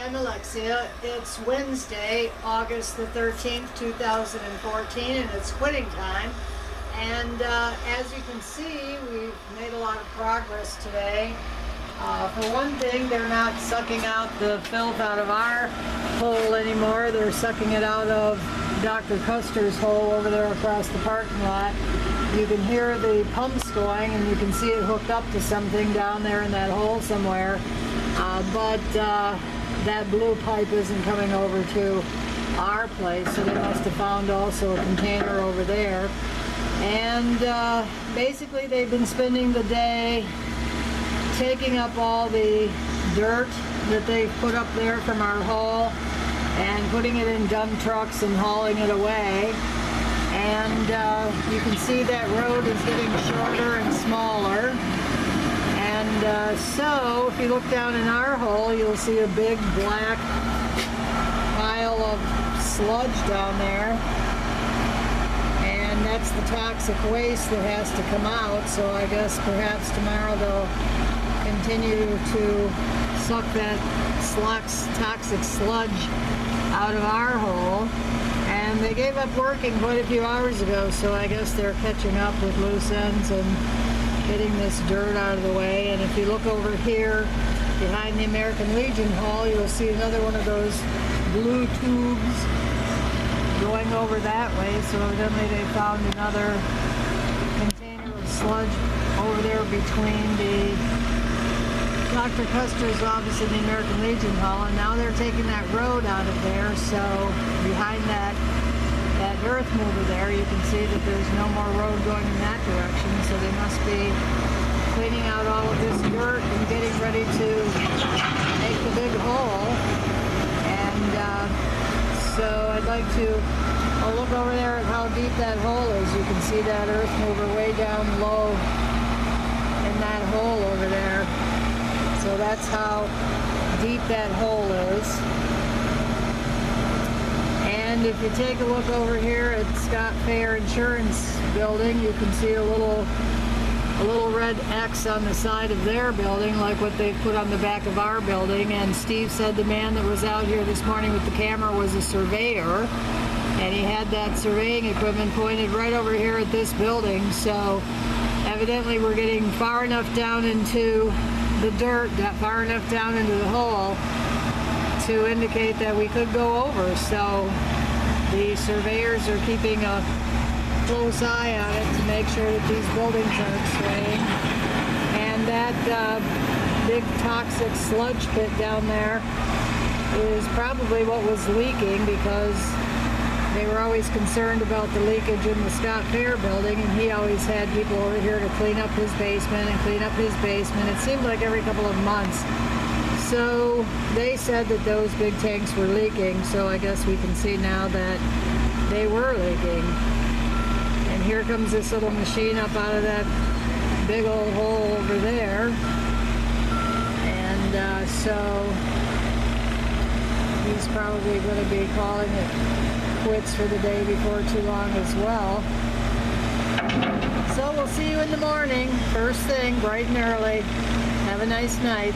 I'm Alexia. It's Wednesday, August the 13th, 2014, and it's quitting time. And as you can see, we've made a lot of progress today. For one thing, they're not sucking out the filth out of our hole anymore. They're sucking it out of Dr. Custer's hole over there across the parking lot. You can hear the pumps going, and you can see it hooked up to something down there in that hole somewhere. But that blue pipe isn't coming over to our place, so they must have found also a container over there. And basically they've been spending the day taking up all the dirt that they've put up there from our hole and putting it in dump trucks and hauling it away. And you can see that road is getting shorter and smaller. And so if you look down in our hole, you'll see a big black pile of sludge down there. And that's the toxic waste that has to come out. So I guess perhaps tomorrow they'll continue to suck that toxic sludge out of our hole. And they gave up working quite a few hours ago, so I guess they're catching up with loose ends and getting this dirt out of the way. And if you look over here behind the American Legion Hall, you'll see another one of those blue tubes going over that way. So evidently they found another container of sludge over there between the Dr. Custer's office and the American Legion Hall, and now they're taking that road out of there. So behind that earth mover there, you can see that there's no more road going in that direction, so they must be cleaning out all of this dirt and getting ready to make the big hole. And so I'd like to look over there at how deep that hole is. You can see that earth mover way down low in that hole over there. So that's how deep that hole is. And if you take a look over here at Scott Fair Insurance Building, you can see a little red X on the side of their building, like what they put on the back of our building. And Steve said the man that was out here this morning with the camera was a surveyor, and he had that surveying equipment pointed right over here at this building. So evidently we're getting far enough down into the dirt, far enough down into the hole to indicate that we could go over. So the surveyors are keeping a close eye on it to make sure that these buildings aren't swaying. And that big toxic sludge pit down there is probably what was leaking, because they were always concerned about the leakage in the Scott Fair building, and he always had people over here to clean up his basement and clean up his basement. It seemed like every couple of months. So they said that those big tanks were leaking, so I guess we can see now that they were leaking. And here comes this little machine up out of that big old hole over there. And so he's probably going to be calling it quits for the day before too long as well. So we'll see you in the morning, first thing, bright and early. Have a nice night.